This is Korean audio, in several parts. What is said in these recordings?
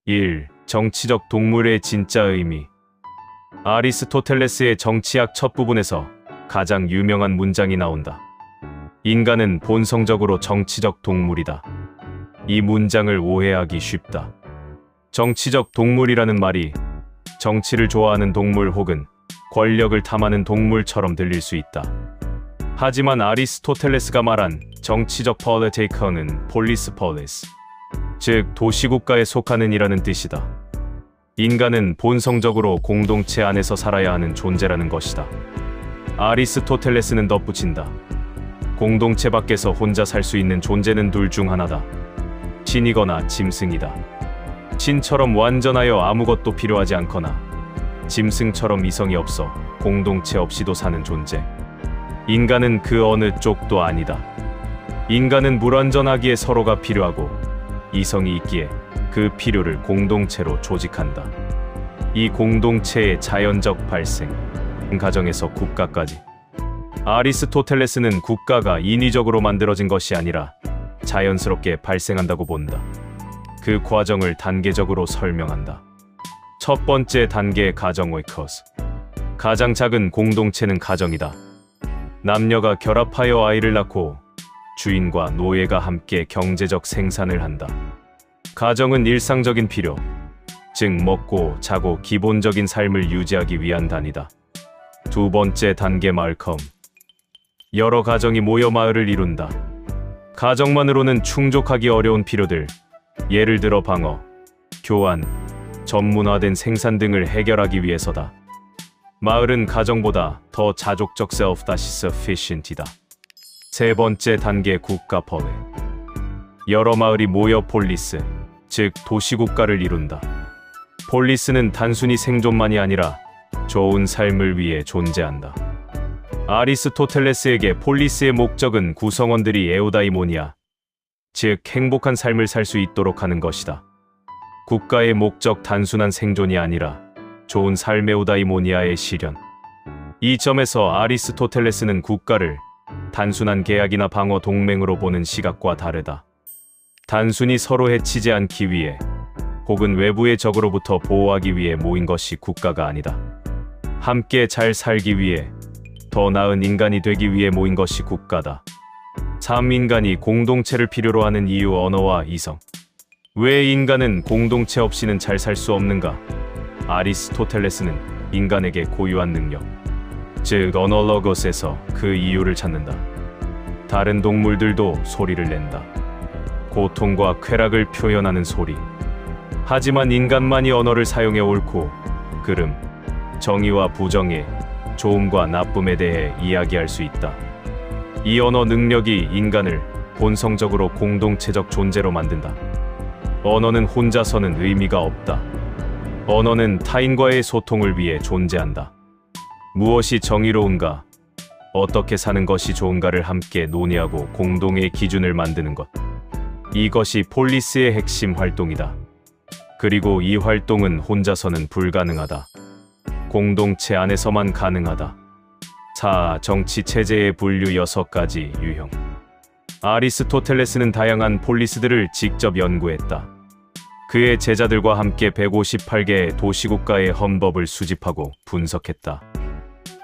1. 정치적 동물의 진짜 의미. 아리스토텔레스의 정치학 첫 부분에서 가장 유명한 문장이 나온다. 인간은 본성적으로 정치적 동물이다. 이 문장을 오해하기 쉽다. 정치적 동물이라는 말이 정치를 좋아하는 동물 혹은 권력을 탐하는 동물처럼 들릴 수 있다. 하지만 아리스토텔레스가 말한 정치적 폴리티커는 폴리스 폴리스, 즉 도시국가에 속하는 이라는 뜻이다. 인간은 본성적으로 공동체 안에서 살아야 하는 존재라는 것이다. 아리스토텔레스는 덧붙인다. 공동체 밖에서 혼자 살 수 있는 존재는 둘 중 하나다. 신이거나 짐승이다. 신처럼 완전하여 아무것도 필요하지 않거나 짐승처럼 이성이 없어 공동체 없이도 사는 존재. 인간은 그 어느 쪽도 아니다. 인간은 불완전하기에 서로가 필요하고 이성이 있기에 그 필요를 공동체로 조직한다. 이 공동체의 자연적 발생, 가정에서 국가까지. 아리스토텔레스는 국가가 인위적으로 만들어진 것이 아니라 자연스럽게 발생한다고 본다. 그 과정을 단계적으로 설명한다. 첫 번째 단계 가정 오이코스. 가장 작은 공동체는 가정이다. 남녀가 결합하여 아이를 낳고 주인과 노예가 함께 경제적 생산을 한다. 가정은 일상적인 필요, 즉 먹고 자고 기본적인 삶을 유지하기 위한 단위다. 두 번째 단계 말컴. 여러 가정이 모여 마을을 이룬다. 가정만으로는 충족하기 어려운 필요들, 예를 들어 방어, 교환, 전문화된 생산 등을 해결하기 위해서다. 마을은 가정보다 더 자족적 self-sufficient이다. 세 번째 단계 국가 폴리. 여러 마을이 모여 폴리스, 즉 도시국가를 이룬다. 폴리스는 단순히 생존만이 아니라 좋은 삶을 위해 존재한다. 아리스토텔레스에게 폴리스의 목적은 구성원들이 에우다이모니아, 즉 행복한 삶을 살 수 있도록 하는 것이다. 국가의 목적 단순한 생존이 아니라 좋은 삶 에우다이모니아의 실현. 이 점에서 아리스토텔레스는 국가를 단순한 계약이나 방어 동맹으로 보는 시각과 다르다. 단순히 서로 해치지 않기 위해 혹은 외부의 적으로부터 보호하기 위해 모인 것이 국가가 아니다. 함께 잘 살기 위해, 더 나은 인간이 되기 위해 모인 것이 국가다. 3. 인간이 공동체를 필요로 하는 이유. 언어와 이성. 왜 인간은 공동체 없이는 잘 살 수 없는가? 아리스토텔레스는 인간에게 고유한 능력, 즉 언어로고스에서 그 이유를 찾는다. 다른 동물들도 소리를 낸다. 고통과 쾌락을 표현하는 소리. 하지만 인간만이 언어를 사용해 옳고 그름, 정의와 부정의, 좋음과 나쁨에 대해 이야기할 수 있다. 이 언어 능력이 인간을 본성적으로 공동체적 존재로 만든다. 언어는 혼자서는 의미가 없다. 언어는 타인과의 소통을 위해 존재한다. 무엇이 정의로운가, 어떻게 사는 것이 좋은가를 함께 논의하고 공동의 기준을 만드는 것. 이것이 폴리스의 핵심 활동이다. 그리고 이 활동은 혼자서는 불가능하다. 공동체 안에서만 가능하다. 4. 정치 체제의 분류 6가지 유형. 아리스토텔레스는 다양한 폴리스들을 직접 연구했다. 그의 제자들과 함께 158개의 도시국가의 헌법을 수집하고 분석했다.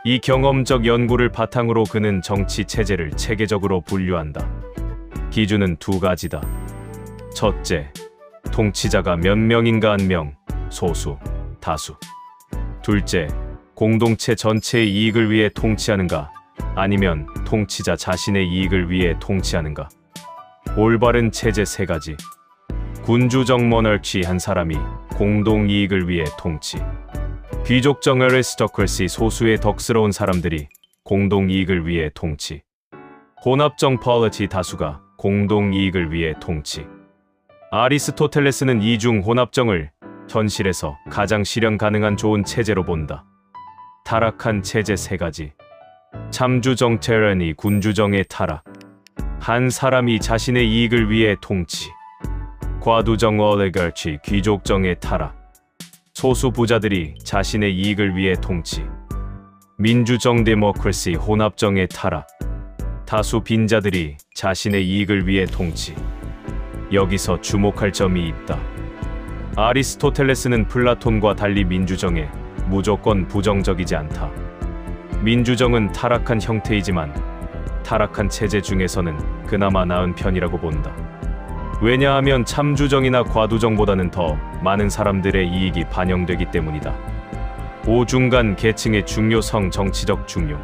이 경험적 연구를 바탕으로 그는 정치 체제를 체계적으로 분류한다. 기준은 2가지다. 첫째, 통치자가 몇 명인가. 한 명, 소수, 다수. 둘째, 공동체 전체의 이익을 위해 통치하는가, 아니면 통치자 자신의 이익을 위해 통치하는가. 올바른 체제 3가지. 군주적 모널치. 한 사람이 공동 이익을 위해 통치. 귀족적 어리스토크래시. 소수의 덕스러운 사람들이 공동 이익을 위해 통치. 혼합적 폴리티. 다수가 공동 이익을 위해 통치. 아리스토텔레스는 이중 혼합정을 현실에서 가장 실현 가능한 좋은 체제로 본다. 타락한 체제 3가지. 참주정 테러니. 군주정의 타락. 한 사람이 자신의 이익을 위해 통치. 과두정 올리가치. 귀족정의 타락. 소수 부자들이 자신의 이익을 위해 통치. 민주정 데모크래시. 혼합정의 타락. 다수 빈자들이 자신의 이익을 위해 통치. 여기서 주목할 점이 있다. 아리스토텔레스는 플라톤과 달리 민주정에 무조건 부정적이지 않다. 민주정은 타락한 형태이지만 타락한 체제 중에서는 그나마 나은 편이라고 본다. 왜냐하면 참주정이나 과두정보다는 더 많은 사람들의 이익이 반영되기 때문이다. 5. 중간 계층의 중요성. 정치적 중용.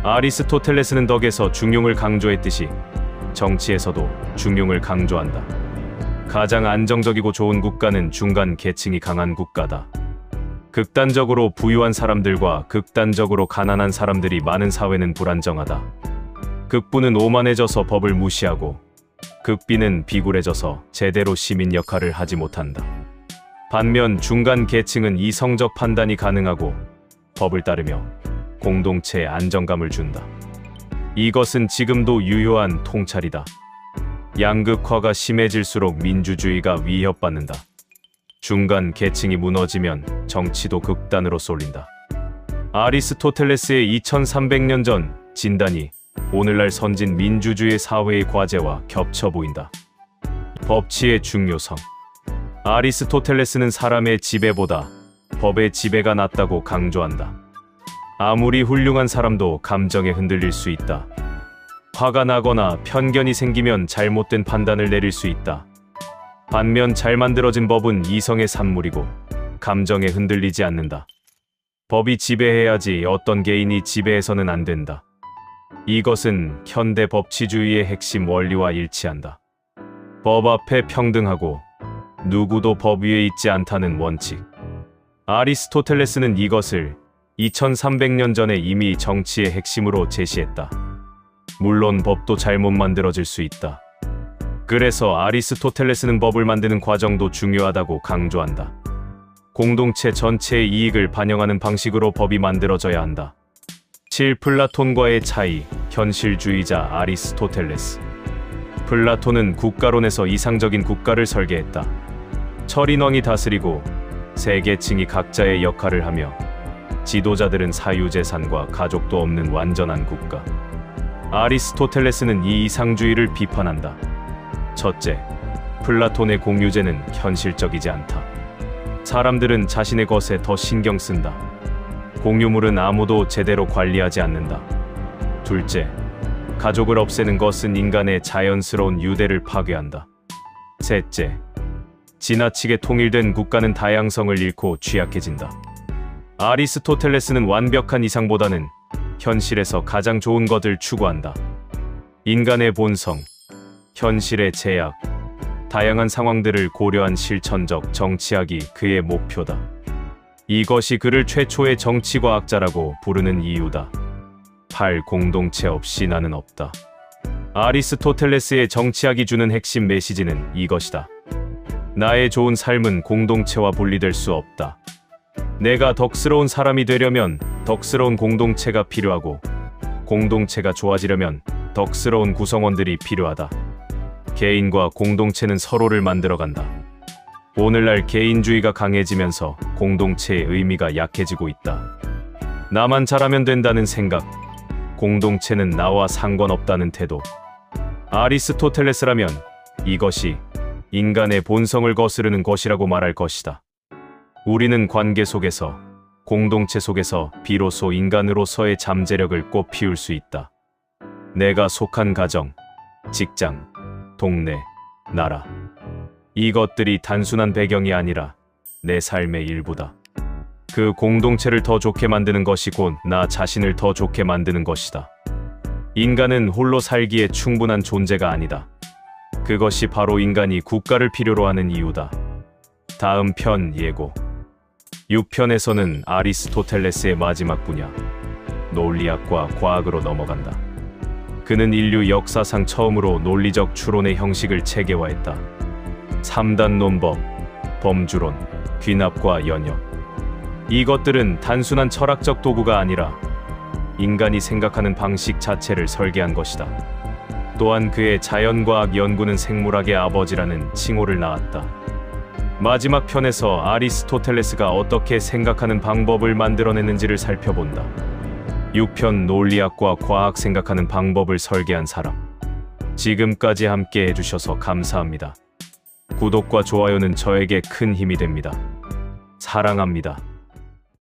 아리스토텔레스는 덕에서 중용을 강조했듯이 정치에서도 중용을 강조한다. 가장 안정적이고 좋은 국가는 중간 계층이 강한 국가다. 극단적으로 부유한 사람들과 극단적으로 가난한 사람들이 많은 사회는 불안정하다. 극부는 오만해져서 법을 무시하고 극비는 비굴해져서 제대로 시민 역할을 하지 못한다. 반면 중간 계층은 이성적 판단이 가능하고 법을 따르며 공동체에 안정감을 준다. 이것은 지금도 유효한 통찰이다. 양극화가 심해질수록 민주주의가 위협받는다. 중간 계층이 무너지면 정치도 극단으로 쏠린다. 아리스토텔레스의 2300년 전 진단이 오늘날 선진 민주주의 사회의 과제와 겹쳐 보인다. 법치의 중요성. 아리스토텔레스는 사람의 지배보다 법의 지배가 낫다고 강조한다. 아무리 훌륭한 사람도 감정에 흔들릴 수 있다. 화가 나거나 편견이 생기면 잘못된 판단을 내릴 수 있다. 반면 잘 만들어진 법은 이성의 산물이고 감정에 흔들리지 않는다. 법이 지배해야지 어떤 개인이 지배해서는 안 된다. 이것은 현대 법치주의의 핵심 원리와 일치한다. 법 앞에 평등하고 누구도 법 위에 있지 않다는 원칙. 아리스토텔레스는 이것을 2300년 전에 이미 정치의 핵심으로 제시했다. 물론 법도 잘못 만들어질 수 있다. 그래서 아리스토텔레스는 법을 만드는 과정도 중요하다고 강조한다. 공동체 전체의 이익을 반영하는 방식으로 법이 만들어져야 한다. 7. 플라톤과의 차이. 현실주의자 아리스토텔레스. 플라톤은 국가론에서 이상적인 국가를 설계했다. 철인왕이 다스리고 세계층이 각자의 역할을 하며 지도자들은 사유재산과 가족도 없는 완전한 국가. 아리스토텔레스는 이 이상주의를 비판한다. 첫째, 플라톤의 공유제는 현실적이지 않다. 사람들은 자신의 것에 더 신경 쓴다. 공유물은 아무도 제대로 관리하지 않는다. 둘째, 가족을 없애는 것은 인간의 자연스러운 유대를 파괴한다. 셋째, 지나치게 통일된 국가는 다양성을 잃고 취약해진다. 아리스토텔레스는 완벽한 이상보다는 현실에서 가장 좋은 것을 추구한다. 인간의 본성, 현실의 제약, 다양한 상황들을 고려한 실천적 정치학이 그의 목표다. 이것이 그를 최초의 정치과학자라고 부르는 이유다. 8. 공동체 없이 나는 없다. 아리스토텔레스의 정치학이 주는 핵심 메시지는 이것이다. 나의 좋은 삶은 공동체와 분리될 수 없다. 내가 덕스러운 사람이 되려면 덕스러운 공동체가 필요하고 공동체가 좋아지려면 덕스러운 구성원들이 필요하다. 개인과 공동체는 서로를 만들어간다. 오늘날 개인주의가 강해지면서 공동체의 의미가 약해지고 있다. 나만 잘하면 된다는 생각, 공동체는 나와 상관없다는 태도. 아리스토텔레스라면 이것이 인간의 본성을 거스르는 것이라고 말할 것이다. 우리는 관계 속에서, 공동체 속에서 비로소 인간으로서의 잠재력을 꽃피울 수 있다. 내가 속한 가정, 직장, 동네, 나라. 이것들이 단순한 배경이 아니라 내 삶의 일부다. 그 공동체를 더 좋게 만드는 것이 곧 나 자신을 더 좋게 만드는 것이다. 인간은 홀로 살기에 충분한 존재가 아니다. 그것이 바로 인간이 국가를 필요로 하는 이유다. 다음 편 예고. 6편에서는 아리스토텔레스의 마지막 분야, 논리학과 과학으로 넘어간다. 그는 인류 역사상 처음으로 논리적 추론의 형식을 체계화했다. 3단 논법, 범주론, 귀납과 연역. 이것들은 단순한 철학적 도구가 아니라 인간이 생각하는 방식 자체를 설계한 것이다. 또한 그의 자연과학 연구는 생물학의 아버지라는 칭호를 낳았다. 마지막 편에서 아리스토텔레스가 어떻게 생각하는 방법을 만들어냈는지를 살펴본다. 6편 논리학과 과학 생각하는 방법을 설계한 사람. 지금까지 함께 해주셔서 감사합니다. 구독과 좋아요는 저에게 큰 힘이 됩니다. 사랑합니다.